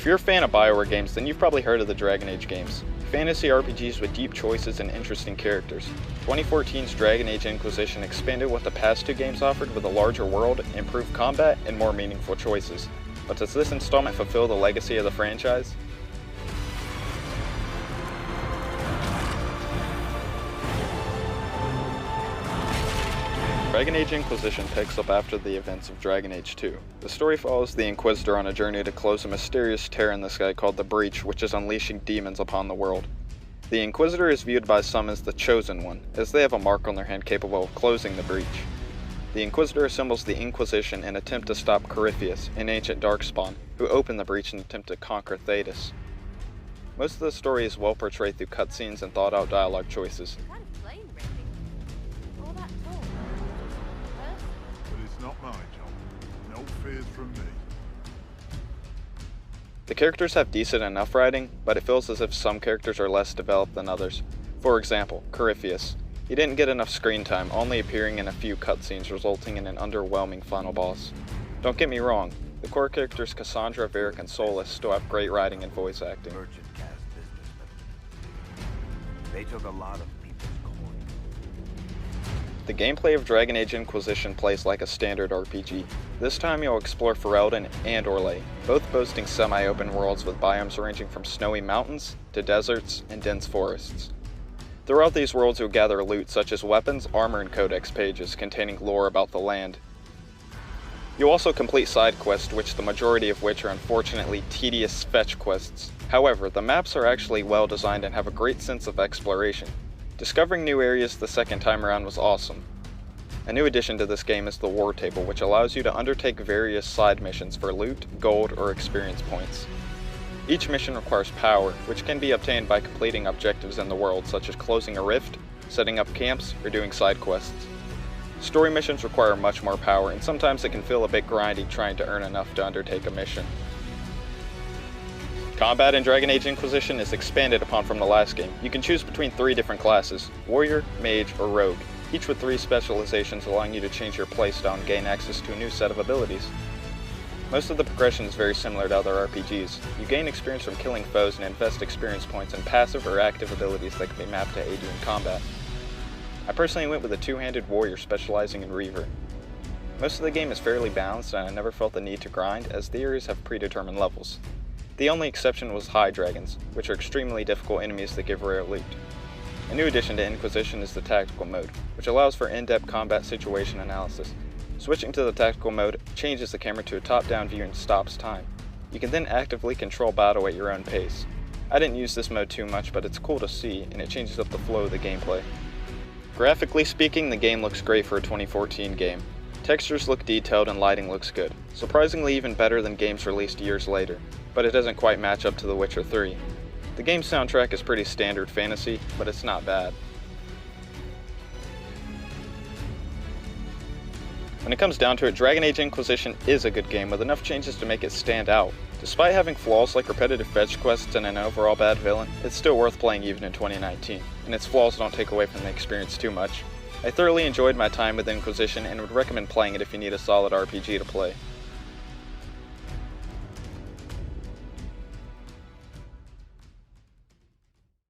If you're a fan of Bioware games, then you've probably heard of the Dragon Age games. Fantasy RPGs with deep choices and interesting characters. 2014's Dragon Age Inquisition expanded what the past two games offered with a larger world, improved combat, and more meaningful choices. But does this installment fulfill the legacy of the franchise? Dragon Age Inquisition picks up after the events of Dragon Age 2. The story follows the Inquisitor on a journey to close a mysterious tear in the sky called the Breach, which is unleashing demons upon the world. The Inquisitor is viewed by some as the Chosen One, as they have a mark on their hand capable of closing the breach. The Inquisitor assembles the Inquisition in an attempt to stop Corypheus, an ancient darkspawn, who opened the breach in an attempt to conquer Thedas. Most of the story is well portrayed through cutscenes and thought-out dialogue choices. Not my job. No fears from me. The characters have decent enough writing, but it feels as if some characters are less developed than others. For example, Corypheus. He didn't get enough screen time, only appearing in a few cutscenes, resulting in an underwhelming final boss. Don't get me wrong, the core characters Cassandra, Varric, and Solus still have great writing and voice acting. Merchant caste businessmen. They took a lot of people's coin. The gameplay of Dragon Age Inquisition plays like a standard RPG. This time you'll explore Ferelden and Orlais, both boasting semi-open worlds with biomes ranging from snowy mountains to deserts and dense forests. Throughout these worlds you'll gather loot such as weapons, armor, and codex pages containing lore about the land. You'll also complete side quests, the majority of which are unfortunately tedious fetch quests. However, the maps are actually well designed and have a great sense of exploration. Discovering new areas the second time around was awesome. A new addition to this game is the War Table, which allows you to undertake various side missions for loot, gold, or experience points. Each mission requires power, which can be obtained by completing objectives in the world, such as closing a rift, setting up camps, or doing side quests. Story missions require much more power, and sometimes it can feel a bit grindy trying to earn enough to undertake a mission. Combat in Dragon Age Inquisition is expanded upon from the last game. You can choose between 3 different classes, Warrior, Mage, or Rogue, each with 3 specializations allowing you to change your playstyle and gain access to a new set of abilities. Most of the progression is very similar to other RPGs. You gain experience from killing foes and invest experience points in passive or active abilities that can be mapped to aid you in combat. I personally went with a 2-handed warrior specializing in Reaver. Most of the game is fairly balanced and I never felt the need to grind, as the areas have predetermined levels. The only exception was High Dragons, which are extremely difficult enemies that give rare loot. A new addition to Inquisition is the Tactical mode, which allows for in-depth combat situation analysis. Switching to the Tactical mode changes the camera to a top-down view and stops time. You can then actively control battle at your own pace. I didn't use this mode too much, but it's cool to see, and it changes up the flow of the gameplay. Graphically speaking, the game looks great for a 2014 game. Textures look detailed and lighting looks good, surprisingly even better than games released years later, but it doesn't quite match up to The Witcher 3. The game's soundtrack is pretty standard fantasy, but it's not bad. When it comes down to it, Dragon Age Inquisition is a good game with enough changes to make it stand out. Despite having flaws like repetitive fetch quests and an overall bad villain, it's still worth playing even in 2019, and its flaws don't take away from the experience too much. I thoroughly enjoyed my time with Inquisition and would recommend playing it if you need a solid RPG to play.